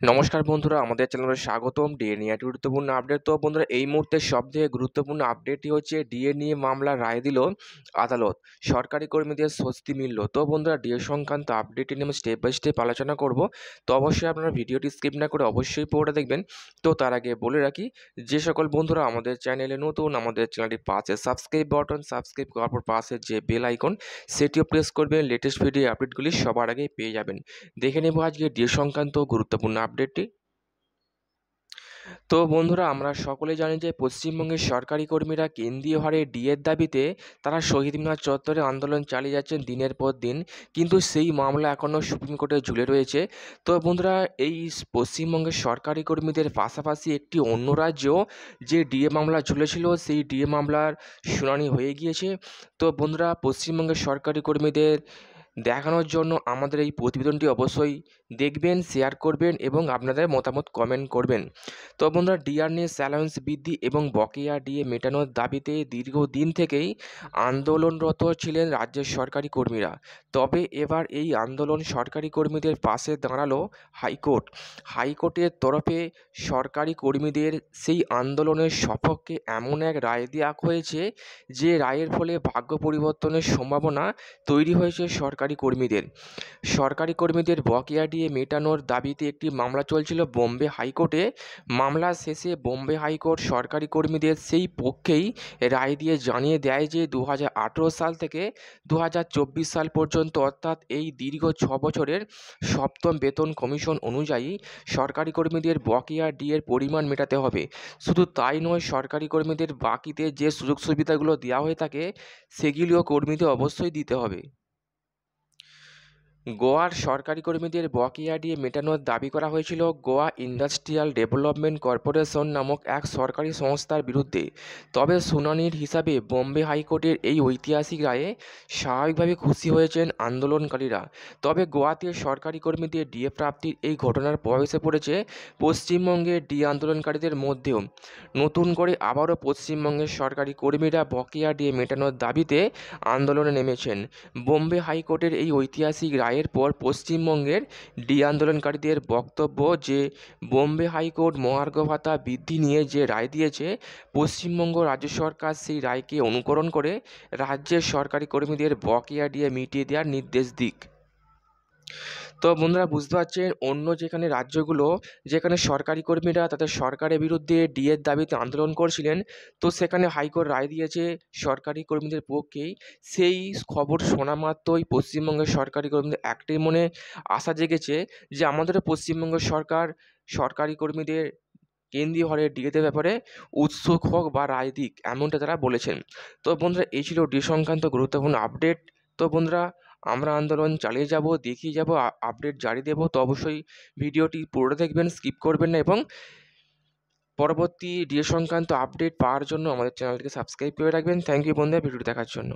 নমস্কার বন্ধুরা, আমাদের চ্যানেলে স্বাগতম। ডিএ নিয়ে একটি গুরুত্বপূর্ণ আপডেট। তো বন্ধুরা, এই মুহূর্তে সবথেকে গুরুত্বপূর্ণ আপডেটটি হচ্ছে ডিএ নিয়ে মামলা রায় দিল আদালত, সরকারি কর্মীদের স্বস্তি মিলল। তো বন্ধুরা, ডিএ সংক্রান্ত আপডেটটি নিয়ে আমি স্টেপ বাই স্টেপ আলোচনা করব। তো অবশ্যই আপনারা ভিডিওটি স্কিপ না করে অবশ্যই পুরোটা দেখবেন। তো তার আগে বলে রাখি, যে সকল বন্ধুরা আমাদের চ্যানেলে নতুন, আমাদের চ্যানেলটি পাশে সাবস্ক্রাইব বাটন, সাবস্ক্রাইব করার পর পাশে যে বেল আইকন সেটিও প্রেস করবেন। লেটেস্ট ভিডিও আপডেটগুলি সবার আগে পেয়ে যাবেন। দেখে নেব আজকে ডিএ সংক্রান্ত গুরুত্বপূর্ণ আপডেটটি। তো বন্ধুরা, আমরা সকলে জানি যে পশ্চিমবঙ্গের সরকারি কর্মীরা কেন্দ্রীয় হারে ডিএর দাবিতে তারা শহীদ মিনার চত্বরে আন্দোলন চালিয়ে যাচ্ছেন দিনের পর দিন, কিন্তু সেই মামলা এখনও সুপ্রিম কোর্টে ঝুলে রয়েছে। তো বন্ধুরা, এই পশ্চিমবঙ্গের সরকারি কর্মীদের পাশাপাশি একটি অন্য রাজ্যেও যে ডিএ মামলা ঝুলেছিল, সেই ডিএ মামলার শুনানি হয়ে গিয়েছে। তো বন্ধুরা, পশ্চিমবঙ্গের সরকারি কর্মীদের দেখানোর জন্য আমাদের এই প্রতিবেদনটি অবশ্যই দেখবেন, শেয়ার করবেন এবং আপনাদের মতামত কমেন্ট করবেন। তো বন্ধুরা, ডিআরএস অ্যালাউন্স বৃদ্ধি এবং বকেয়া ডিএ মেটানোর দাবিতে দীর্ঘদিন থেকেই আন্দোলনরত ছিলেন রাজ্যের সরকারি কর্মীরা। তবে এবার এই আন্দোলন সরকারি কর্মীদের পাশে দাঁড়ালো হাইকোর্ট। হাইকোর্টের তরফে সরকারি কর্মীদের সেই আন্দোলনের সপক্ষে এমন এক রায় দেওয়া হয়েছে, যে রায়ের ফলে ভাগ্য পরিবর্তনের সম্ভাবনা তৈরি হয়েছে সরকারি কর্মীদের। সরকারি কর্মীদের বকেয়া ডিএ মেটানোর দাবিতে একটি মামলা চলছিল বোম্বে হাইকোর্টে। মামলা শেষে বোম্বে হাইকোর্ট সরকারি কর্মীদের সেই পক্ষেই রায় দিয়ে জানিয়ে দেয় যে 2018 সাল থেকে 2024 সাল পর্যন্ত, অর্থাৎ এই দীর্ঘ 6 বছরের সপ্তম বেতন কমিশন অনুযায়ী সরকারি কর্মীদের বকেয়া ডিএর পরিমাণ মেটাতে হবে। শুধু তাই নয়, সরকারি কর্মীদের বাকিতে যে সুযোগ সুবিধাগুলো দেওয়া হয়ে থাকে সেগুলিও কর্মীদের অবশ্যই দিতে হবে। গোয়ার সরকারি কর্মীদের বকেয়া ডিএ মেটানোর দাবি করা হয়েছিল গোয়া ইন্ডাস্ট্রিয়াল ডেভেলপমেন্ট কর্পোরেশন নামক এক সরকারি সংস্থার বিরুদ্ধে। তবে শুনানির হিসাবে বোম্বে হাইকোর্টের এই ঐতিহাসিক রায়ে স্বাভাবিকভাবে খুশি হয়েছেন আন্দোলনকারীরা। তবে গোয়াতে সরকারি কর্মীদের ডিএ প্রাপ্তির এই ঘটনার প্রবেশে পড়েছে পশ্চিমবঙ্গের ডিএ আন্দোলনকারীদের মধ্যেও। নতুন করে আবারও পশ্চিমবঙ্গের সরকারি কর্মীরা বকেয়া ডিএ মেটানোর দাবিতে আন্দোলনে নেমেছেন। বোম্বে হাইকোর্টের এই ঐতিহাসিক রায়ের পর পশ্চিমবঙ্গের ডিএ আন্দোলনকারীদের বক্তব্য যে বোম্বে হাইকোর্ট মহার্ঘ ভাতা বৃদ্ধি নিয়ে যে রায় দিয়েছে, পশ্চিমবঙ্গ রাজ্য সরকার সেই রায়কে অনুকরণ করে রাজ্যের সরকারি কর্মীদের বকেয়া ডিএ মিটিয়ে দেওয়ার নির্দেশ দিক। তো বন্ধুরা, বুঝতে পারছেন, অন্য যেখানে রাজ্যগুলো, যেখানে সরকারি কর্মীরা তাদের সরকারের বিরুদ্ধে ডিএর দাবিতে আন্দোলন করছিলেন, তো সেখানে হাইকোর্ট রায় দিয়েছে সরকারি কর্মীদের পক্ষেই। সেই খবর শোনা মাত্রই পশ্চিমবঙ্গের সরকারি কর্মীদের একটাই মনে আশা জেগেছে যে আমাদেরও পশ্চিমবঙ্গ সরকার সরকারি কর্মীদের কেন্দ্রীয় হারে ডিএতে ব্যাপারে উৎসুক হোক বা রায় দিক, এমনটা তারা বলেছেন। তো বন্ধুরা, এই ছিল ডি সংক্রান্ত গুরুত্বপূর্ণ আপডেট। তো বন্ধুরা, আমরা আন্দোলন চালিয়ে যাব, দেখিয়ে যাব, আপডেট জারি দেব। তো অবশ্যই ভিডিওটি পুরোটা দেখবেন, স্কিপ করবেন না এবং পরবর্তী ডিএ সংক্রান্ত আপডেট পাওয়ার জন্য আমাদের চ্যানেলটিকে সাবস্ক্রাইব করে রাখবেন। থ্যাংক ইউ বন্ধুরা, ভিডিওটি দেখার জন্য।